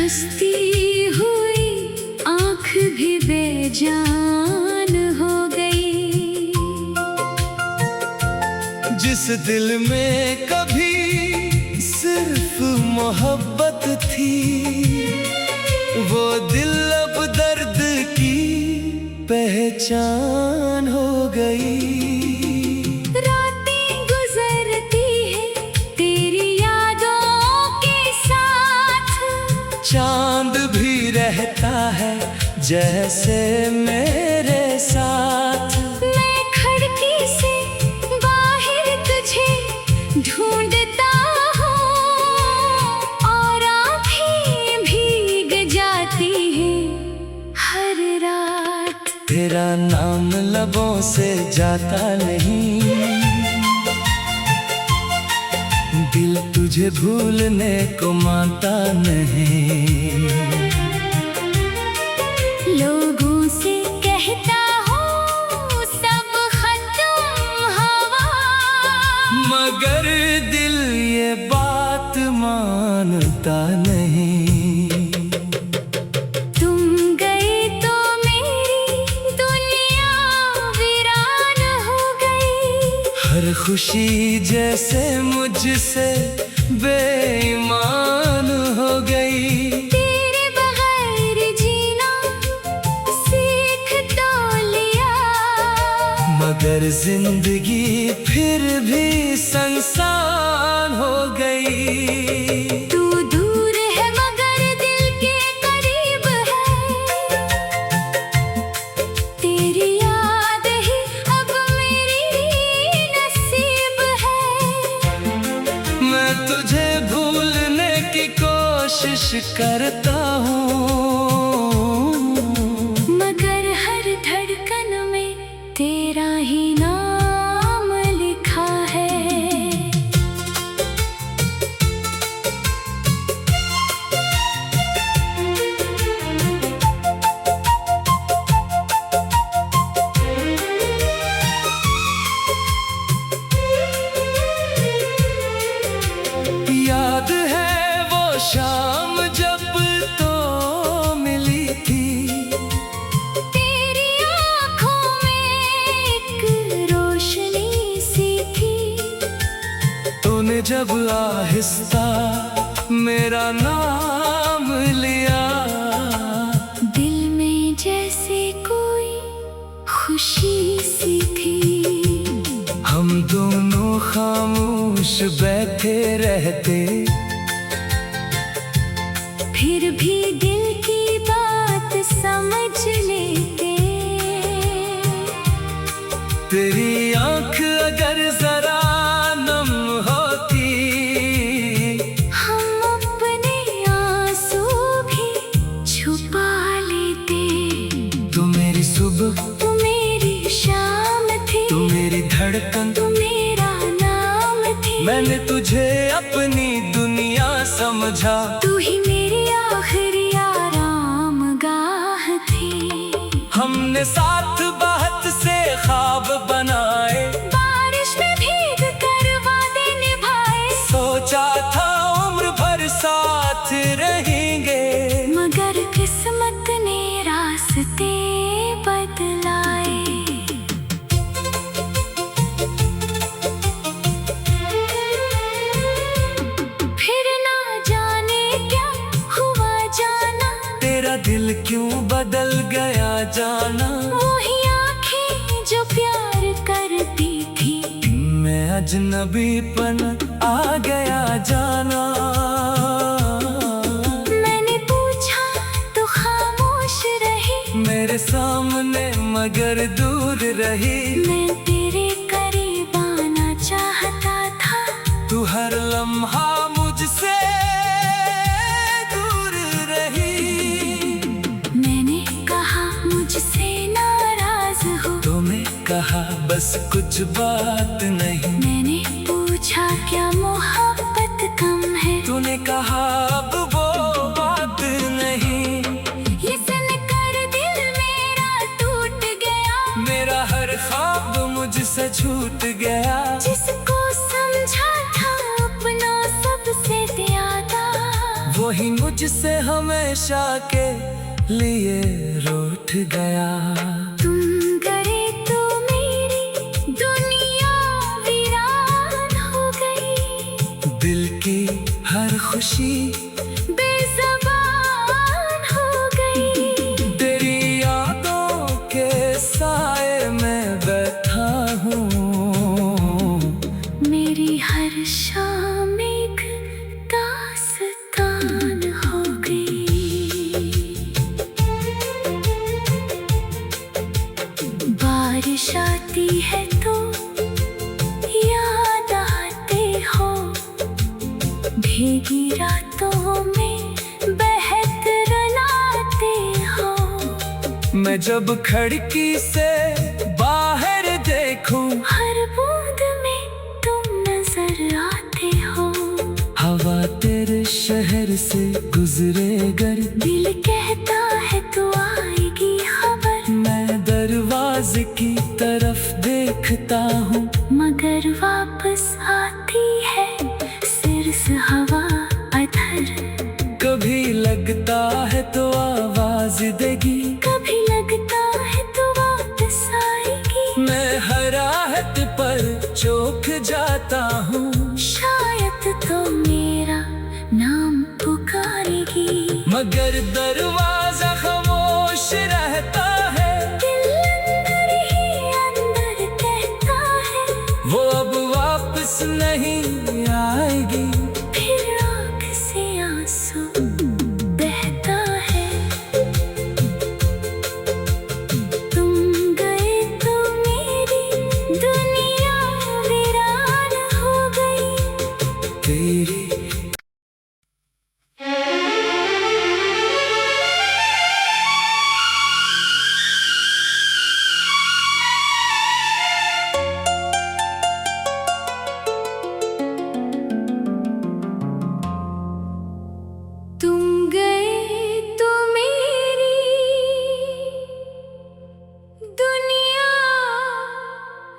हंसती हुई आँख भी बेजान हो गई। जिस दिल में कभी सिर्फ मोहब्बत थी, वो दिल अब दर्द की पहचान हो गई। रातें गुजरती है तेरी यादों के साथ, चांद भी रहता है जैसे मेरे साथ। मैं खिड़की से बाहर तुझे ढूंढता हूँ और आँखें भीग जाती हैं हर रात। तेरा नाम लबों से जाता नहीं, दिल तुझे भूलने को मानता नहीं। लोगों से कहता हूँ सब खत्म हवा, मगर दिल ये बात मानता नहीं। तुम गए तो मेरी दुनिया वीरान हो गई। हर खुशी जैसे मुझसे बेईमान हो गई। तेरे बगैर जीना सीख तो लिया, मगर जिंदगी फिर भी संसान हो गई। तू दूर है मगर दिल के करीब है, तेरी याद ही अब मेरी नसीब है। मैं तुझे भूलने की कोशिश करता हूँ, मगर हर धड़कन में तेरा ही नाम लिखा है। याद है वो शाम जब तो मिली थी, तेरी आँखों में एक रोशनी सी थी। तूने जब आहिस्ता मेरा नाम लिया, दिल में जैसे कोई खुशी सी थी। हम दोनों खामोश बैठे रहते, फिर भी दिल की बात समझ लेते। तेरी आँख अगर जरा नम होती, हम अपने आंसू भी छुपा लेते। तू मेरी सुबह, तू मेरी शाम थी, तू मेरी धड़कन, तू मेरा नाम थी। मैंने तुझे अपनी दुनिया समझा। तू ही मेरी आखिरी आराम गाह थी। हमने साथ बात से ख्वाब बनाए, बारिश में भीग कर वादे निभाए। सोचा था उम्र भर साथ रहेंगे, मगर किस्मत ने रास्ते बदलाए। फिर ना जाने क्या हुआ जाना, तेरा दिल क्यों बदल गया जाना। वही आंखें जो प्यार करती थी, मैं अजनबीपन आ गया जाना। मैंने पूछा तो खामोश रही, मेरे सामने मगर दूर रही। मैं तेरे करीब आना चाहता था, तू हर लम्हा मुझसे दूर रही। मैंने कहा मुझसे नाराज हो, तूने कहा बस कुछ बात नहीं। मैंने पूछा क्या मोहब्बत कम है, तूने कहा अब वो बात नहीं। ये सुनकर दिल मेरा टूट गया, मेरा हर ख्वाब मुझसे छूट गया। जिसको समझा था अपना सबसे ज्यादा, वो वही मुझसे हमेशा के लिए रूठ गया। तुम गए तो मेरी दुनिया वीरान हो गई। दिल की हर खुशी बेज़बान हो गई। तेरी यादों के साए में बैठा हूँ। मेरी हर शाम एक दास्तान हो गई। बारिश आती है तो याद आते हो। भीगी रातों में बहक रुलाते हो। मैं जब खिड़की से बाहर देखूं, हर बूंद में तुम नजर आते हो। हवा तेरे शहर से गुजरे गर, दिल कहता है तो आएगी खबर। मैं दरवाजे की तरफ देखता हूँ, मगर वापस आती है सिर्फ हवा अधर। कभी लगता है तो आवाज देगी, कभी लगता है तो वापस आएगी। मैं हर राहत पर चौंक जाता हूँ। शायद तो मेरा नाम पुकारेगी, मगर दरवाजा खामोश रहता है। दिल अंदर ही अंदर कहता है वो अब वापस नहीं आएगी। फिर आँख से आंसू बहता है। तुम गए तो मेरी दुनिया वीरान हो गई। तेरी तुम गए तो मेरी दुनिया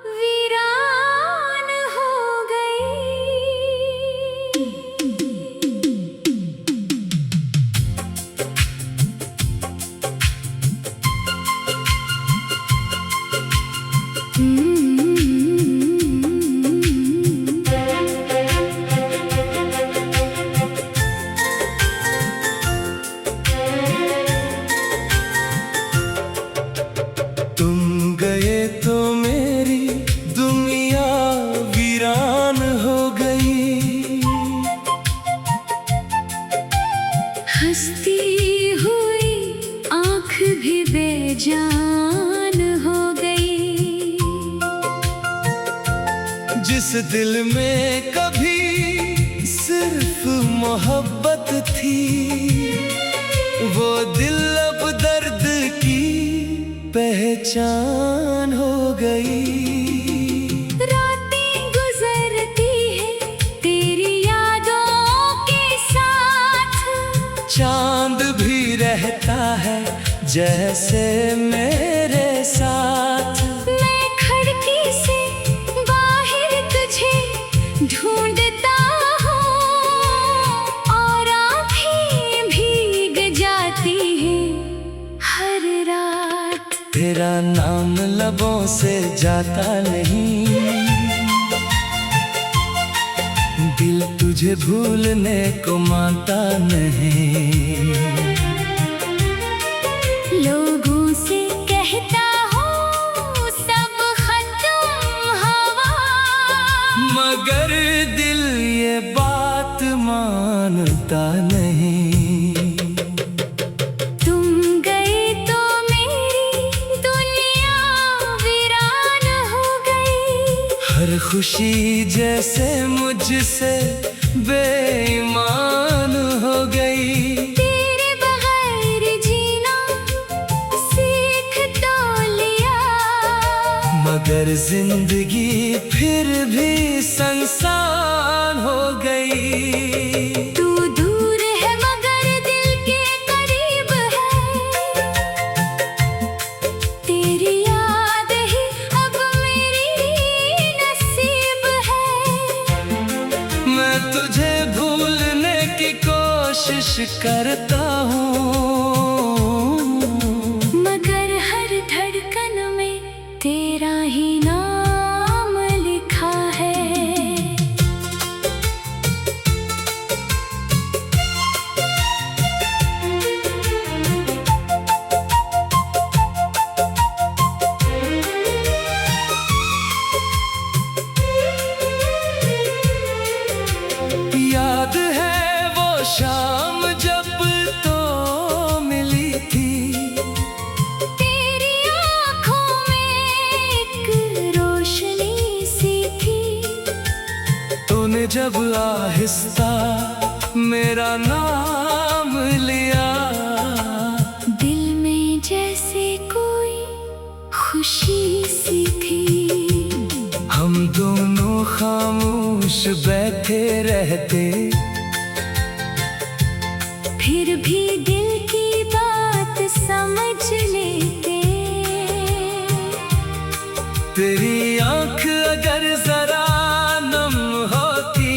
वीरान हो गई। तुम गए तो मेरी दुनिया वीरान हो गई। हंसती हुई आँख भी बेजान हो गई। जिस दिल में कभी सिर्फ मोहब्बत थी, वो दिल अब दर्द की पहचान हो गई। रातें गुजरती है तेरी यादों के साथ। चांद भी रहता है जैसे मेरे साथ। मैं खिड़की से बाहर तुझे ढूंढता हूँ और आँखें भीग जाती हैं हर रात। तेरा नाम लबों से जाता नहीं, दिल तुझे भूलने को मानता नहीं। लोगों से कहता हूँ सब खत्म हवा, मगर दिल ये बात मानता नहीं। तुम गए तो मेरी दुनिया वीरान हो गई। हर खुशी जैसे मुझसे बेईमान हो गई। तेरे बगैर जीना सीख तो लिया, मगर जिंदगी फिर भी संसान हो गई। तू दूर है मगर दिल के करीब है। तेरी याद ही अब मेरी नसीब है। मैं तुझे भूलने की कोशिश कोशिश करता हूँ, मगर हर धड़कन में तेरा ही नाम लिखा है। याद है वो शाम जब तो मिली थी, तेरी आँखों में एक रोशनी सी थी। तूने जब आहिस्ता मेरा नाम लिया, दिल में जैसे कोई खुशी सी थी। हम दोनों खामोश बैठे रहते, फिर भी दिल की बात समझ लेते। तेरी आंख अगर जरा नम होती,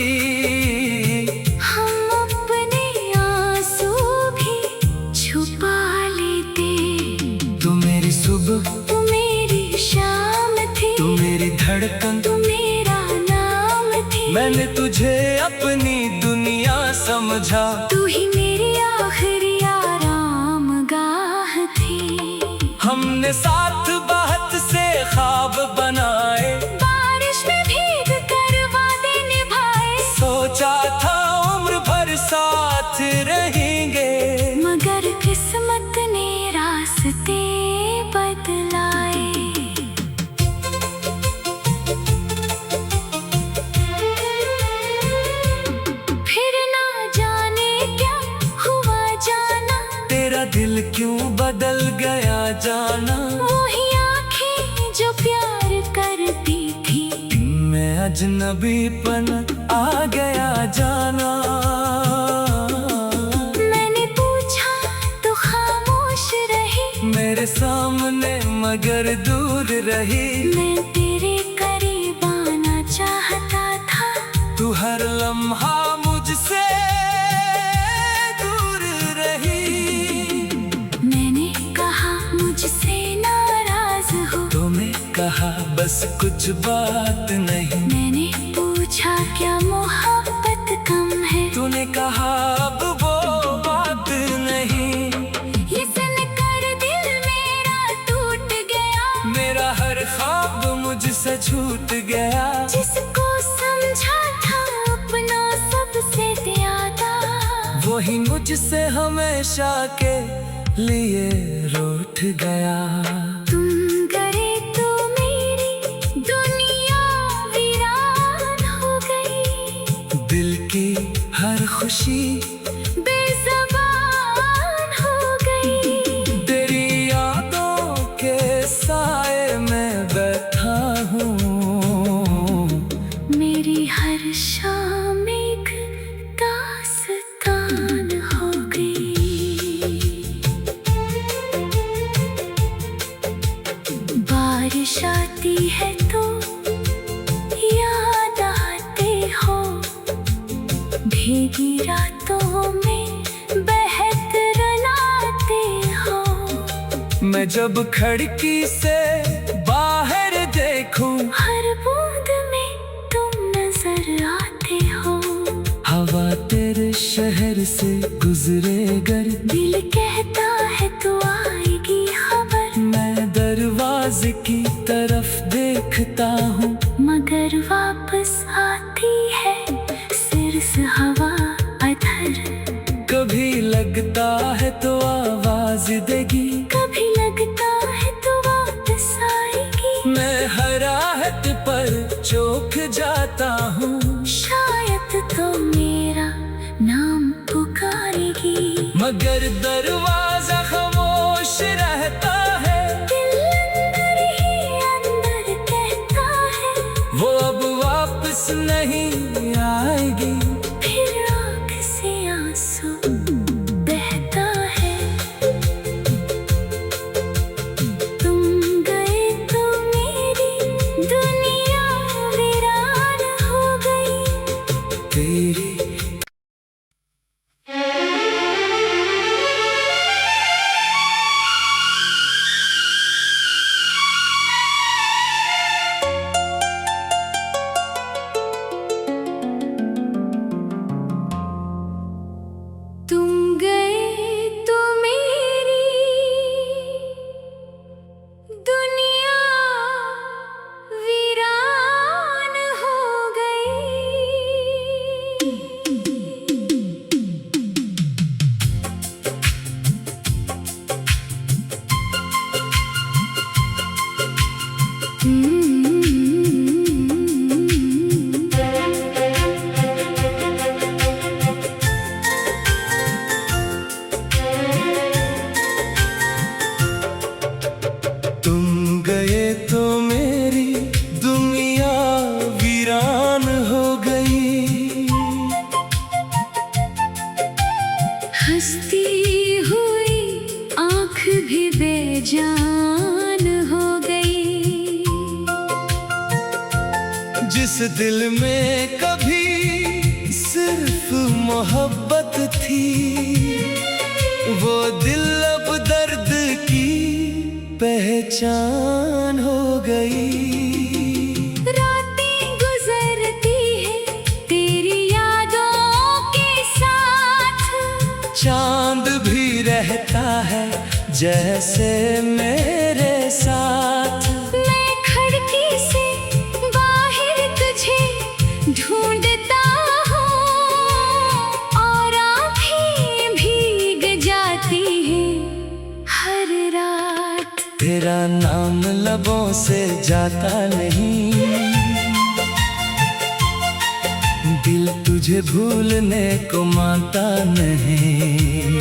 हम अपने आंसू भी छुपा लेते। तू मेरी सुबह, तू मेरी शाम थी, तू मेरी धड़कन, तू मेरा नाम थी। मैंने तुझे अपनी दुनिया समझा, तू ही मेरी आखिरी आराम गाह थी। हमने साथ बात से ख्वाब बनाए, बारिश में भीग कर वादे निभाए। सोचा था उम्र भर साथ रहेंगे, मगर किस्मत ने रास्ते बदलाए। फिर ना जाने क्या हुआ जाना, तेरा दिल क्यों बदल गया जाना। वही आंखें जो प्यार करती थी, मैं अजनबीपन आ गया जाना। मैंने पूछा तो खामोश रही, मेरे सामने मगर दूर रही। मैं तेरे करीब आना चाहता था, तू हर लम्हा मुझसे दूर रही। मैंने कहा मुझसे नाराज हो, तूने कहा बस कुछ बात नहीं। मैंने पूछा क्या मोहब्बत कम है, तूने कहा अब वो बात नहीं। ये सुनकर दिल मेरा टूट गया। मेरा हर ख्वाब मुझसे छूट गया, जिसको समझा था अपना सबसे ज्यादा, वही मुझसे हमेशा के लिए रूठ गया। तुम गए तो मेरी दुनिया वीरान हो गई। दिल की हर खुशी बेज़बान हो गई। तेरी यादों के साए में बैठा हूँ, मेरी हर शाम एक दास्तान हो गई। बारिश आती है तो याद आते हो, भीगी रातों में बहक रुलाते हो। मैं जब खिड़की से बाहर देखूं, हर बूंद में तुम नजर आते हो। हवा तेरे शहर से गुजरे गर, दिल कहता है तो आएगी खबर। मैं दरवाजे की तरफ देखता हूँ, मगर वापस आती है सिर्फ हवा अधर। कभी लगता है तो आवाज देगी, कभी लगता है तो वापस आएगी। मैं हर आहट पर चौंक जाता हूँ, शायद तो मेरा नाम पुकारेगी। मगर दरवाजा खामोश रहता है। दिल अंदर ही अंदर कहता है, वो अब वापस नहीं आएगी। फिर आँख से आंसू बहता है। तुम गए तो मेरी दुनिया वीरान हो गई। तेरी हंसती हुई आँख भी बेजान हो गई। जिस दिल में कभी सिर्फ मोहब्बत थी, वो दिल अब दर्द की पहचान हो गई। रातें गुजरती है तेरी यादों के साथ, चांद भी रहता है जैसे मेरे साथ। मैं खिड़की से बाहर तुझे ढूंढता हूँ, और आँखें भीग जाती हैं हर रात। तेरा नाम लबों से जाता नहीं, दिल तुझे भूलने को मानता नहीं।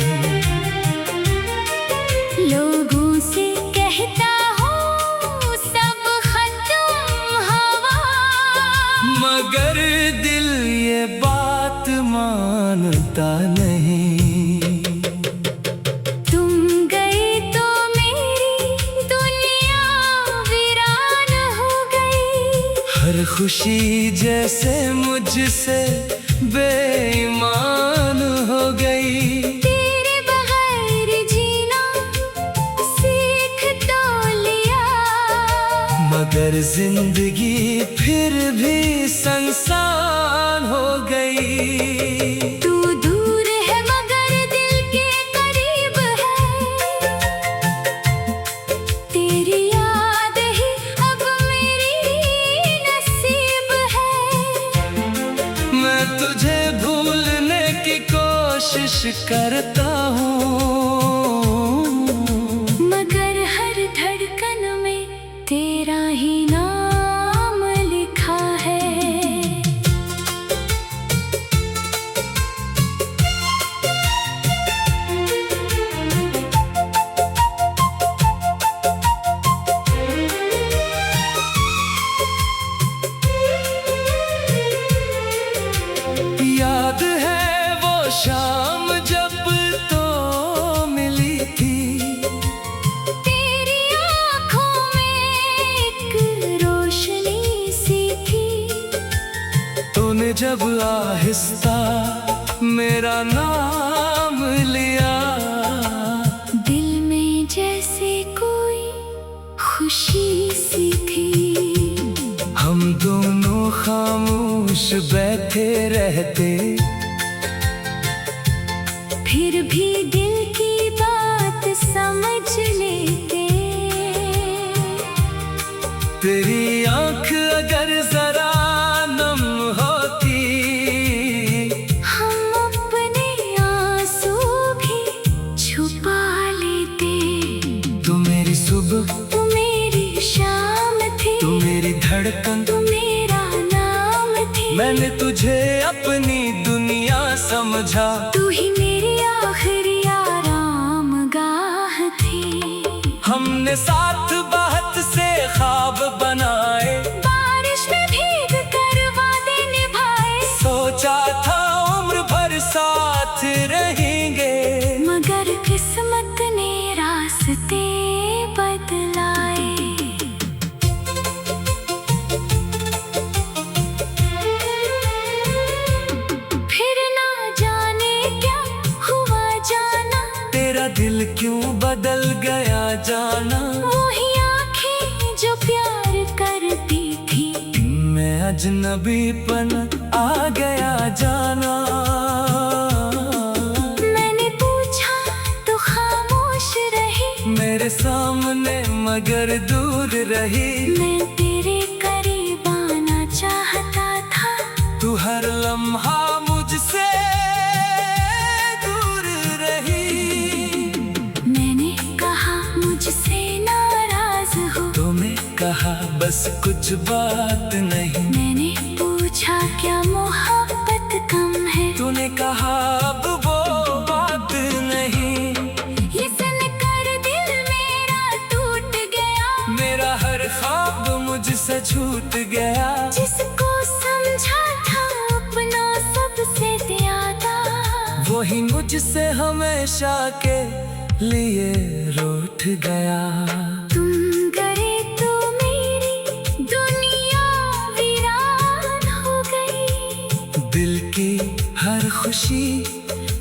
लोगों से कहता हूँ सब खत्म हवा, मगर दिल ये बात मानता नहीं। तुम गए तो मेरी दुनिया वीरान हो गई। हर खुशी जैसे मुझसे बेईमान हो गई। तेरे बगैर जीना सीख तो लिया, मगर जिंदगी फिर भी संसान हो गई। तू दूर है मगर दिल के करीब है, तेरी याद ही अब मेरी नसीब है। मैं तुझे भूलने की कोशिश करता हूँ, मगर हर धड़कन में तेरा ही नाम लिखा है। याद है वो शाम जब तो मिली थी, तेरी आँखों में एक रोशनी सी थी। तूने जब आहिस्ता मेरा नाम लिया, दिल में जैसे कोई खुशी सी थी। हम दोनों खामोश बैठे रहते, फिर भी दिल की बात समझ लेते। तेरी आंख अगर जरा नम होती, हम अपने आंसू भी छुपा लेते। तू मेरी सुबह, तू मेरी शाम थी, तू मेरी धड़कन, तू मेरा नाम थी। मैंने तुझे अपनी दुनिया समझा। तू ही मेरी आखिरी आराम गाह थी। हमने साथ बात से ख्वाब बनाए, बारिश में भीग कर वादे निभाए। सोचा था उम्र भर साथ रहेंगे, मगर किस्मत ने रास्ते बदलाए। फिर ना जाने क्या हुआ जाना, तेरा दिल क्यों बदल गया जाना। वही आंखें जो प्यार करती थी, मैं अजनबीपन आ गया जाना। मैंने पूछा तो खामोश रही, मेरे सामने मगर दूर रही। मैं तेरे करीब आना चाहता था, तू हर लम्हा मुझसे दूर रही। मैंने कहा मुझसे नाराज हो, तूने कहा बस कुछ बात नहीं। मैंने पूछा क्या मोहब्बत कम है, तूने कहा अब वो बात नहीं। ये सुनकर दिल मेरा टूट गया, मेरा हर ख्वाब मुझसे छूट गया। जिसको समझा था अपना सबसे ज्यादा, ही मुझसे हमेशा के लिए रूठ गया। तुम गए तो मेरी दुनिया वीरान हो गई। दिल की हर खुशी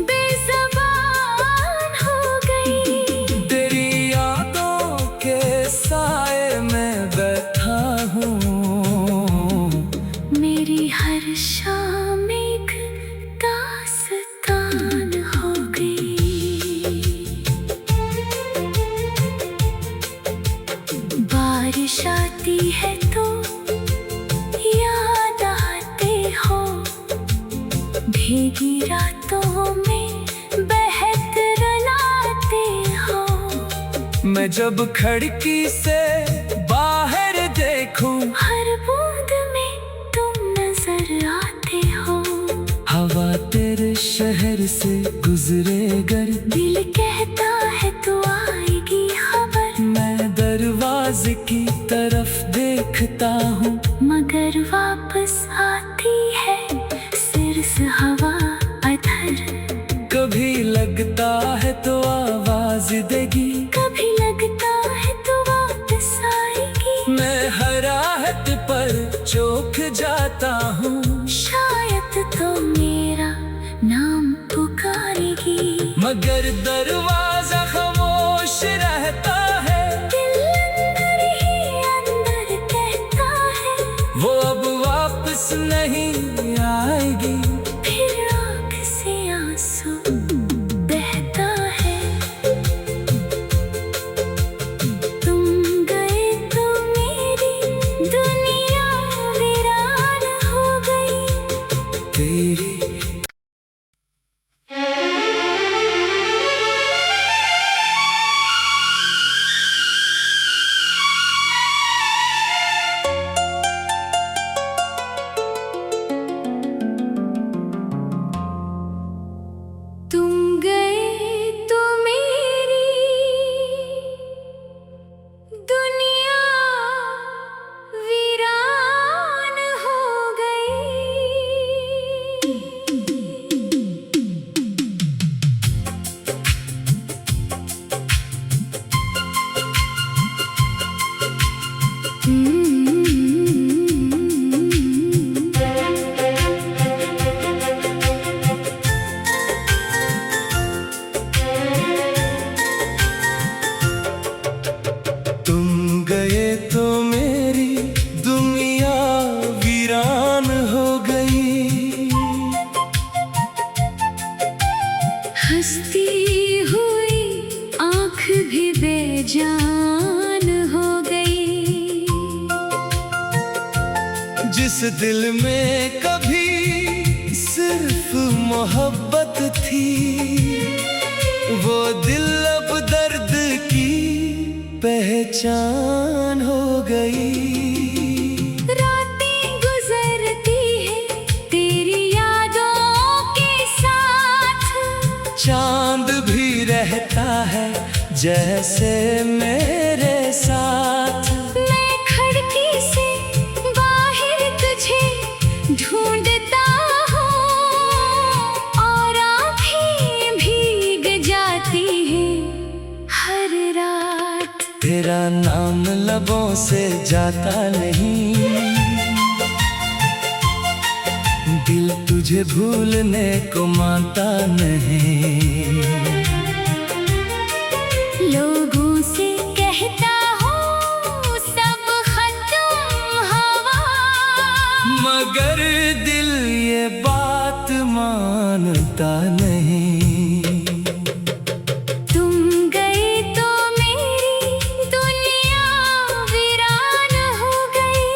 बेज़बान हो गई। तेरी यादों के साए में बैठा हूँ। मेरी हर शाम एक दास्तान हो गई। बारिश आती है तो याद आते हो। भीगी रातों में बहक रुलाते हो। मैं जब खिड़की से बाहर देखूं, हर बूंद में तुम नजर आते हो। हवा तेरे शहर से गुजरे गर, दिल कहता है तो आएगी खबर। मैं दरवाजे की तरफ देखता हूँ, मगर वापस आती है सिर्फ हवा अधर। कभी लगता है तो आवाज देगी, कभी लगता है तो वापस आएगी। मैं हर आहट पर चौंक जाता हूँ। शायद तो मेरा नाम पुकारेगी, मगर दरवाजा खामोश रहता है। दिल अंदर ही अंदर कहता है वो अब वापस नहीं आएगी। फिर आँख से आंसू बहता है। तुम गए तो मेरी दुनिया वीरान हो गई। तेरी तुम गए तो मेरी दुनिया वीरान हो गई। तुम गए तो मेरी दुनिया वीरान हो गई। हंसती हुई आँख भी बेजान हो गई। जिस दिल में कभी सिर्फ मोहब्बत थी, वो दिल अब दर्द की पहचान हो गई। रातें गुजरती है तेरी यादों के साथ। चांद भी रहता है जैसे मेरे साथ। मैं खिड़की से बाहर तुझे ढूंढता हूँ और आँखें भीग जाती हैं हर रात। तेरा नाम लबों से जाता नहीं, दिल तुझे भूलने को मानता नहीं। लोगों से कहता हूँ सब खत्म हवा, मगर दिल ये बात मानता नहीं। तुम गए तो मेरी दुनिया वीरान हो गई।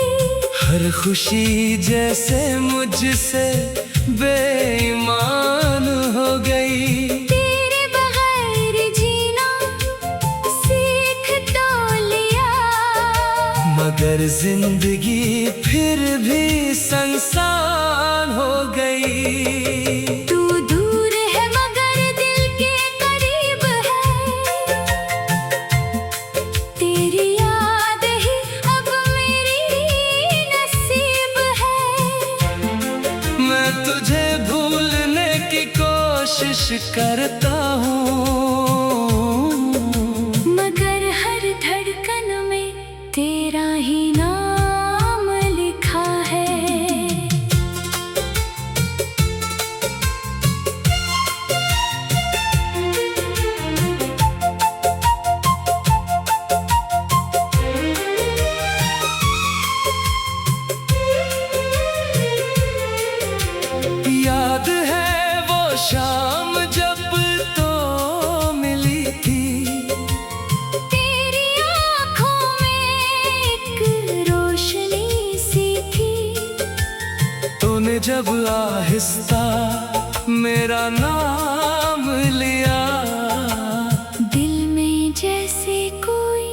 हर खुशी जैसे मुझसे बेईमान हो गई। तेरे बगैर जीना सीख तो लिया, मगर जिंदगी फिर भी संसान हो गई। तू दूर है मगर दिल के करीब है। तेरी याद ही अब मेरी नसीब है। मैं तुझे भूलने की कोशिश रहता हूँ, मगर हर धड़कन में तेरा ही नाम लिखा है। याद है वो शाम जब तो मिली थी, तेरी आँखों में एक रोशनी सी थी। तूने जब आहिस्ता मेरा नाम लिया, दिल में जैसे कोई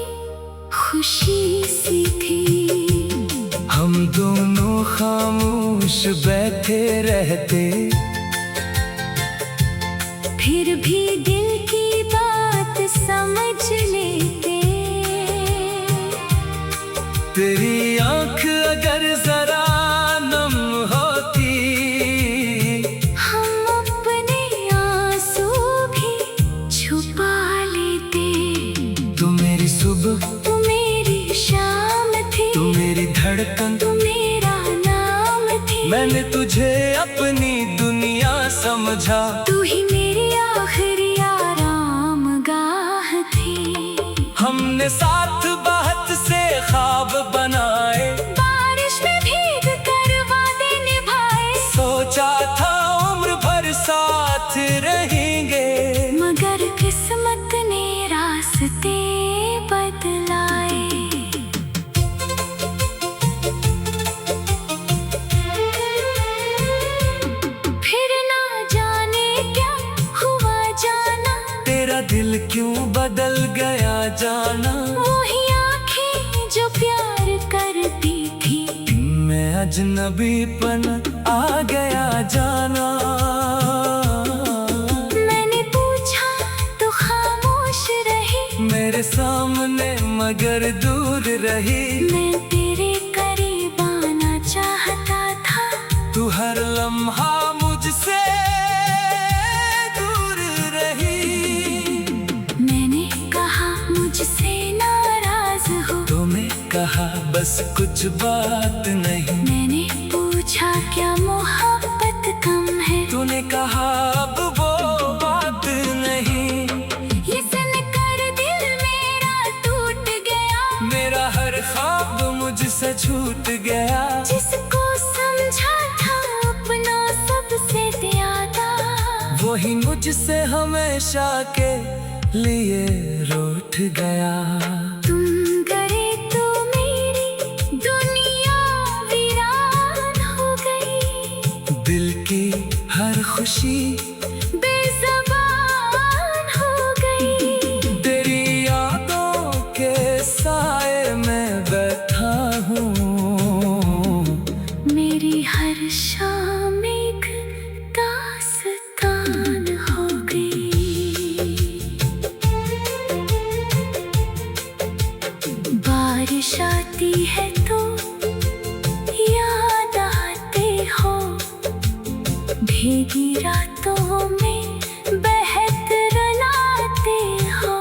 खुशी सी थी। हम दोनों खामोश बैठे रहते, फिर भी दिल की बात समझ लेते। तेरी आँख अगर जरा नम होती, हम अपने आंसू भी छुपा लेते। तू मेरी सुबह, तू मेरी शाम थी, तू मेरी धड़कन, तू मेरा नाम थी। मैंने तुझे अपनी दुनिया समझा। तू ही मेरी आखिरी आराम गाह थी। हमने साथ बात से ख्वाब बनाए, बारिश में भीग कर वादे निभाए। सोचा था उम्र भर साथ रहेंगे, मगर किस्मत ने रास्ते बदलाए। फिर ना जाने क्या हुआ जाना, तेरा दिल क्यों बदल गया जाना। वही आंखें जो प्यार करती थी, मैं अजनबीपन आ गया जाना। मैंने पूछा तो खामोश रही, मेरे सामने मगर दूर रही। मैं तेरे करीब आना चाहता था, तू हर लम्हा मुझसे दूर रही। मैंने कहा मुझसे नाराज हो, तूने कहा बस कुछ बात नहीं। मैंने पूछा क्या मोहब्बत कम है, तूने कहा अब वो बात नहीं। ये सुनकर दिल मेरा टूट गया। मेरा हर ख्वाब मुझसे छूट गया। जिसको समझा था अपना सबसे ज्यादा, वही मुझसे हमेशा के लिए रूठ गया। तुम गए तो मेरी दुनिया वीरान हो गई। दिल की हर खुशी बेज़बान हो गई। तेरी यादों के साए में बैठा हूँ, मेरी हर शाम एक दास्तान हो गई। बारिश आती है तो याद आते हो, भीगी रातों में बहत रुलाते हो।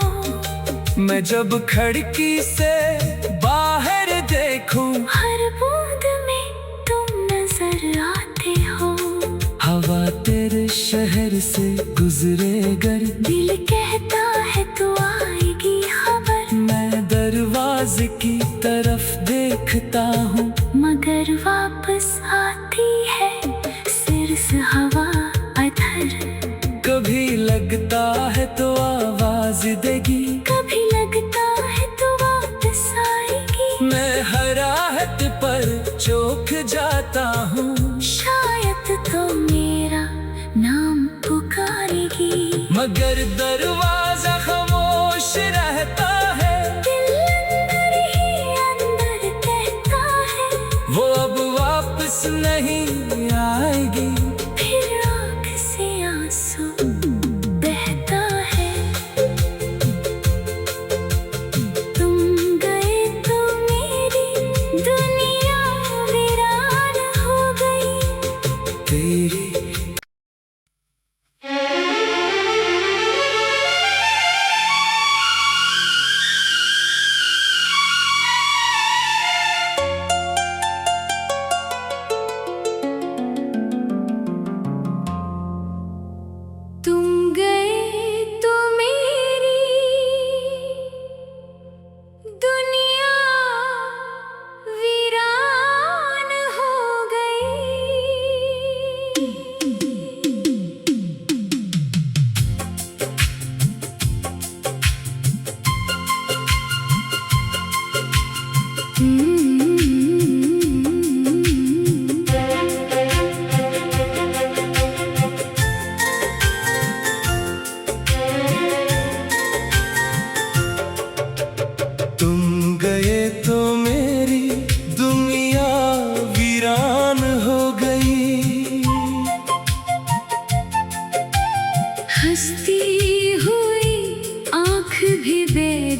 मैं जब खिड़की से बाहर देखूं, हर बूंद में तुम नजर आते हो। हवा तेरे शहर से गुजरे गर, दिल कहता है तो आएगी खबर। मैं दरवाजे की तरफ देखता हूँ, मगर वापस आती है सिर्फ हवा अधर। कभी लगता है तो आवाज देगी, कभी लगता है तो वापस आएगी। मैं हर आहट पर चौंक जाता हूँ। शायद तो मेरा नाम पुकारेगी, मगर दरवाजा खामोश रहता है। दिल अंदर ही अंदर कहता है, वो अब वापस नहीं आएगी। फिर आँख से आंसू बहता है। तुम गए तो मेरी दुनिया वीरान हो गई। तेरी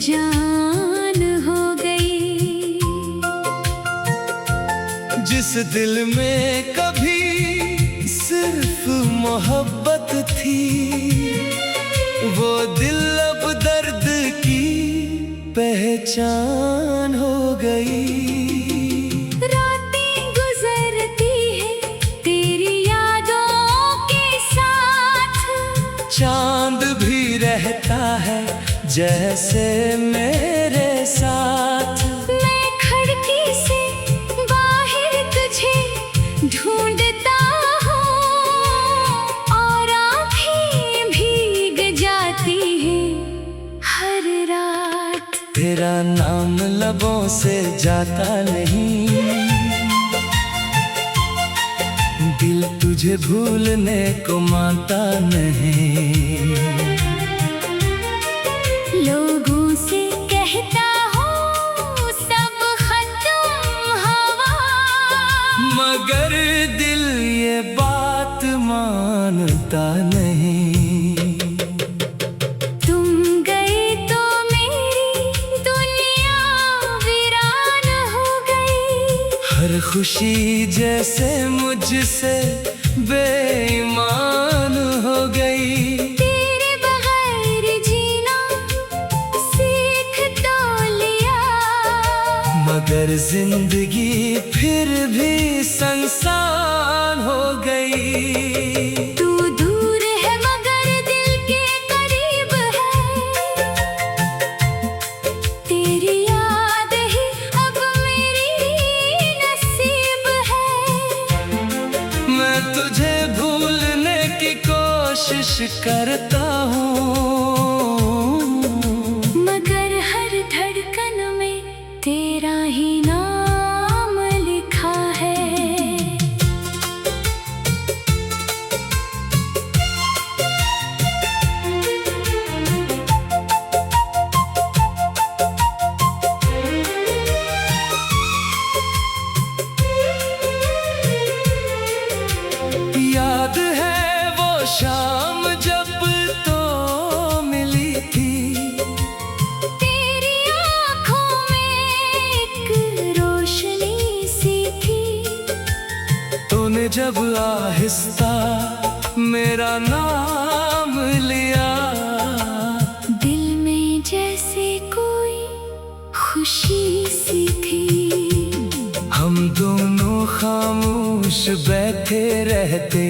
जान हो गई। जिस दिल में कभी सिर्फ मोहब्बत थी, वो दिल अब दर्द की पहचान हो गई। रातें गुजरती है तेरी यादों के साथ, चांद भी रहता है जैसे मेरे साथ। मैं खिड़की से बाहर तुझे ढूंढता हूँ और आँखें भीग जाती हैं हर रात। तेरा नाम लबों से जाता नहीं, दिल तुझे भूलने को मानता नहीं। लोगों से कहता हूँ सब खत्म हवा, मगर दिल ये बात मानता नहीं। तुम गए तो मेरी दुनिया वीरान हो गई। हर खुशी जैसे मुझसे बेईमान हो गई। तेरे बगैर जीना सीख तो लिया, मगर जिंदगी फिर भी संसान हो गई। तू दूर है मगर दिल के करीब है, तेरी याद ही अब मेरी नसीब है। मैं तुझे भूलने की कोशिश करता हूँ, मगर हर धड़कन में तेरा ही नाम लिखा है। याद है वो शाम जब तो मिली थी, तेरी आँखों में एक रोशनी सी थी। तूने जब आहिस्ता मेरा नाम लिया, दिल में जैसे कोई खुशी सी थी। हम दोनों खामोश बैठे रहते,